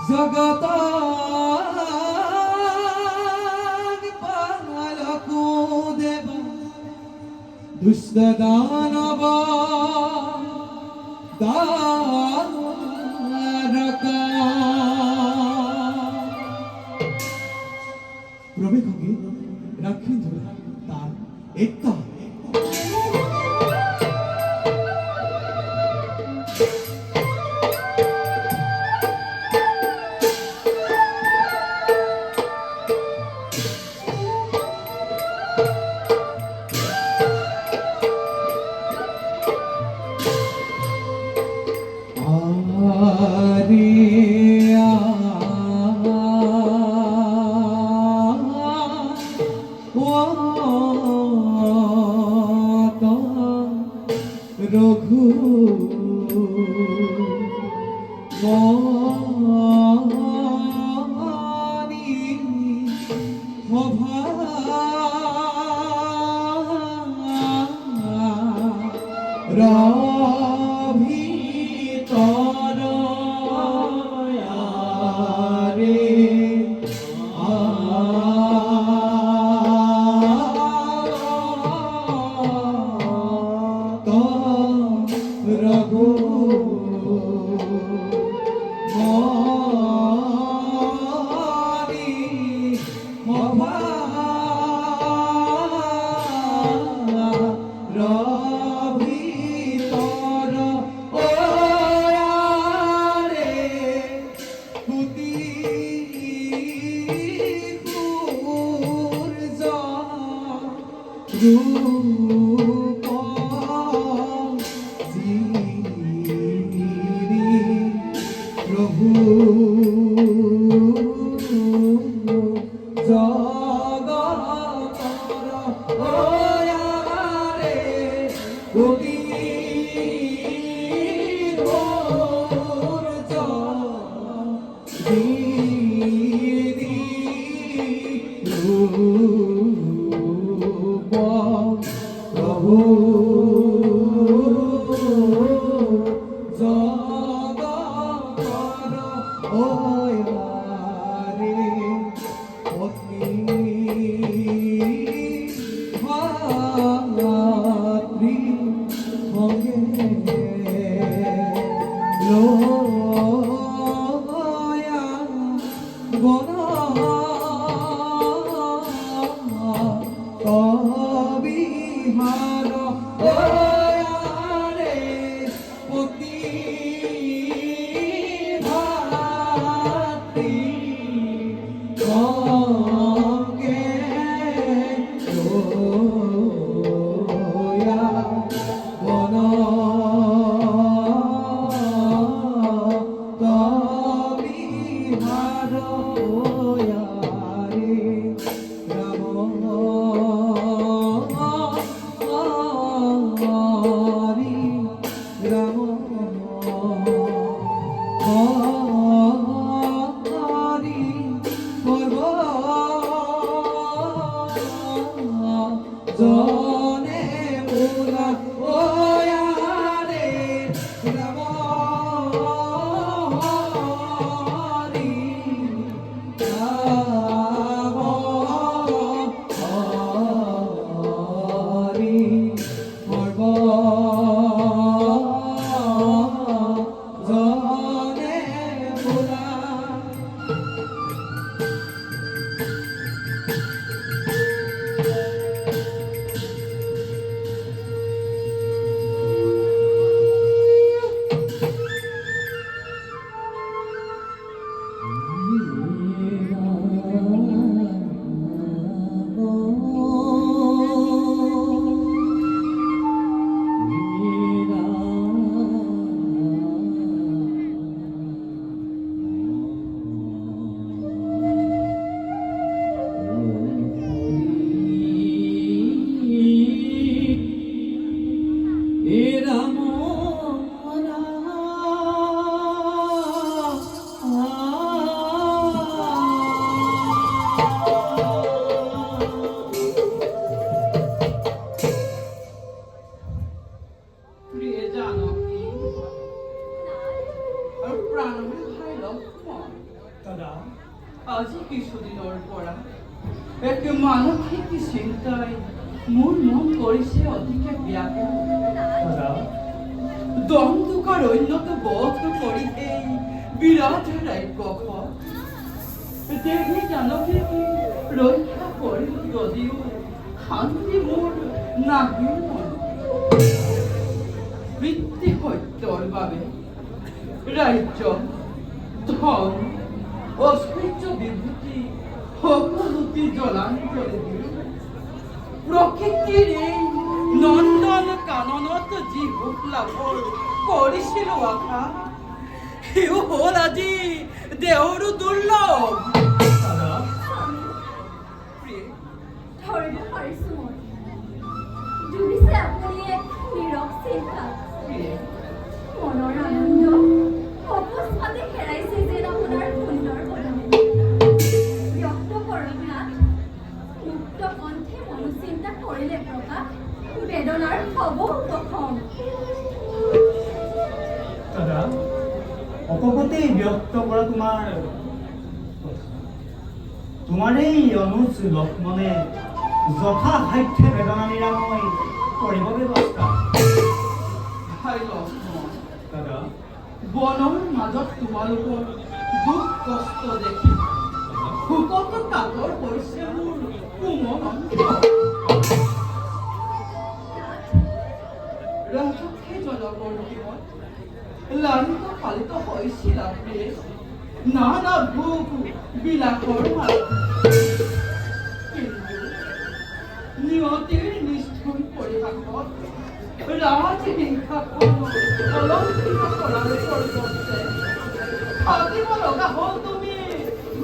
জগত পালকো দেব দুষ্ট দানব দ্বারকা প্রবে খগে রাখি ধরে তার একটা রঘু মনি ভবা রভি তর রে রঘু মনি মভা রভি তর রে কুতি সূর্য রূপ প্রভু জগতর রে কোটি প্রভু জনে মুলা ওয়ারে রাম হরি রাম হরি সর্ব জনে মুলা এক মানসিক চিন্তায় মোৰ মন কৰিছে অতিকে ব্যাকুল। দাদা দ্বন্দ্বকাৰ অন্যত বোধ কৰি এই বিৰাট ৰাজ্যখন দেহি জানকীক ৰক্ষা কৰিল যদিও শান্তি মোৰ নাহিল মন। বৃত্তি সত্যৰ বাবে ৰাজ্য ধন ঐশ্বৰ্য বিভূতি সকলোটি জলাঞ্জলি দিল। প্ৰকৃতিৰ এই নন্দন কাননত যি সুখ লাভৰ কৰিছিলো আশা, সেও হ'ল আজি দেহৰো দুৰ্লভ। দাদা ধৰিব পাৰিছো মই জুৰিছে আপুনি এক নীৰৱ চিন্তা। মনৰ আনন্দ অকস্মাতে হেৰাইছে যেন আপোনাৰ সুন্দৰ বদনে। ব্যক্ত কৰক নাথ, মুক্ত কণ্ঠে মনোচিন্তা কৰিলে প্ৰকাশ বেদনাৰ হব উপশম। দাদা অকপতেই ব্যক্ত কৰা তোমাৰ এই অনুজ লক্ষ্মণে যথা সাধ্যে বেদনা নিৰাময় কৰিব ব্যৱস্থা। ভাই লক্ষ্মণ, দাদা বনৰ মাজত তোমালোকৰ দুখ কষ্ট দেখি শোকত কাতৰ হৈছে মোৰ কোমল অন্তৰ। ৰাজকীয় জনকৰ জীৱন লালিত পালিত হৈছিল আপুনি নানা ভোগ বিলাসৰ মাজত। কিন্তু নিয়তিৰ নিষ্ঠুৰ পৰিহাসত ৰাজহিংসাখন অলংকৃত কৰাৰ পৰিৱৰ্তে থাকিব লগা হ'ল তুমি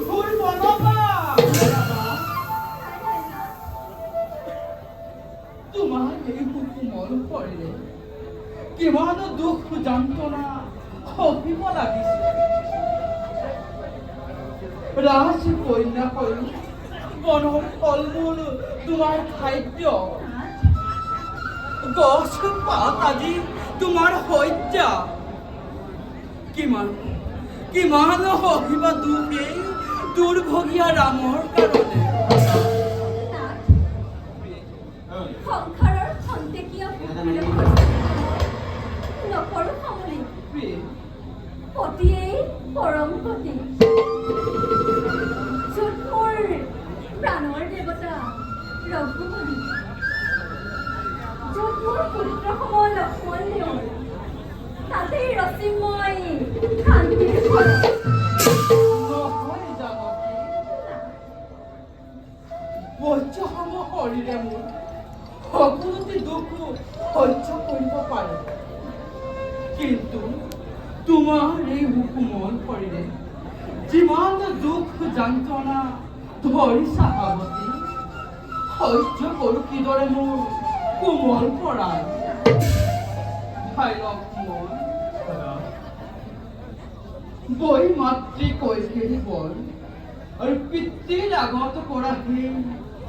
ঘোৰ বনবাস। তোমাৰ এই কোমল শৰীৰে কিমান দুখ যন্ত্ৰণা সহিব লাগিছে। ৰাজ কন্যা হৈ বনৰ ফল মূল তোমাৰ খাদ্য, গছ পাত আজি তোমাৰ শয্যা। কিমান কিমান সহিবা দুখ এই দুৰ্ভগীয়া ৰামৰ কাৰণে। সংসাৰৰ খন্তেকীয়া নকৰো সমলি পতিয়েই পৰম পতি। য'ত মোৰ প্ৰাণৰ দেৱতা ৰঘুমণি, য'ত মোৰ পুত্ৰ সম লক্ষ্মণ দেৱৰ, তাতেই ৰচিম মই শান্তিৰ ফল। নহয় জানকী, বজ্ৰসম শৰীৰে মোৰ সকলোতে দুখ সহ্য কৰিব পাৰে, কিন্তু তোমাৰ এই কোমল শৰীৰে যিমান দুখ যন্ত্ৰণা ধৰিছা সাৱতী, সহ্য কৰো কিদৰে মোৰ কোমল পৰাণ। ভাই লক্ষ্মণ, বৈ মাতৃ কৈকেয়ী বল আৰু পিতৃৰ আগত কৰা সেই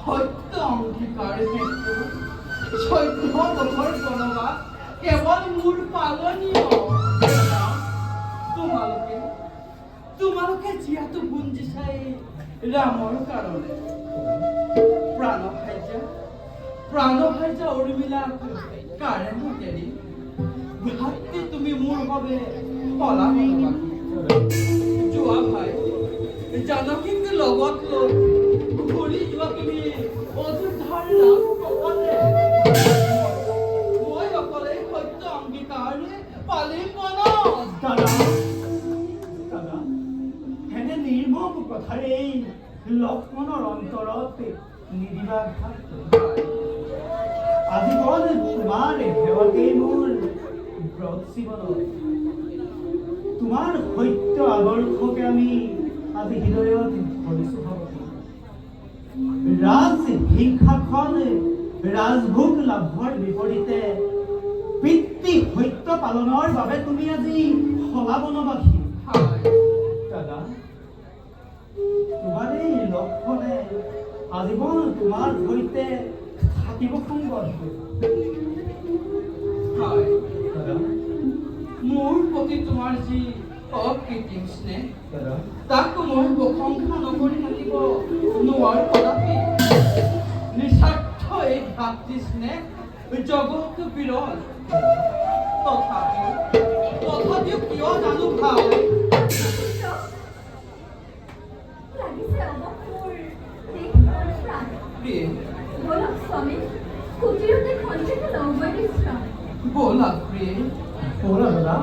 সত্য অংগীকাৰ হেতু 14 বছৰ বনবাস কেৱল মোৰ পালনীয়। তোমালোকে যিহেতু বুঞ্জি চাই ৰামৰ কাৰণে প্ৰাণভাৰ্যা উৰ্মিলাক কাৰেনো এৰি ভাতৃ তুমি মোৰ বাবে পলাব নালাগে। যোৱা ভাই, জানকীক লগত লৈ ঘূৰি যোৱা তুমি অযোধ্যাৰ ৰাম কপালে। মই অকলে সত্য অংগীকাৰ পালিম বনত। দাদা এনে নিৰ্মম কথাৰে লক্ষ্মণৰ অন্তৰত নিদিবা ঘাত। আজীৱন তোমাৰ সেৱাতেই মোৰ ব্ৰত জীৱনত। তোমাৰ সত্য আদৰ্শকে আমি আজি হৃদয়ত ধৰিছো ভাবতি। ৰাজ হিংসাখন ৰাজভোগ লাভৰ বিপৰীতে পিতৃ সত্য পালনৰ বাবে তুমি আজি সলাবনবাসী। দাদা তোমাৰ এই লক্ষ্মণে আজীৱন তোমাৰ সৈতে থাকিব সংবদ্ধ। দাদা মোৰ প্ৰতি তোমাৰ যি অকৃত্ৰিম স্নেহ, দাদা তাক মই প্ৰশংসা নকৰি থাকিব নোৱাৰো কদাপি। ভাবছিস নে জগত বিৰল তথাপিও কিয় জানো ভাই লাগিছে অবক মোৰ দেশ মোৰ প্ৰাণ প্ৰিয়ে বলক স্বামী কুটিৰতে খন্তেকে লগ গৈ দিছোঁ ব'লা প্ৰিয়ে ব'লা দাদা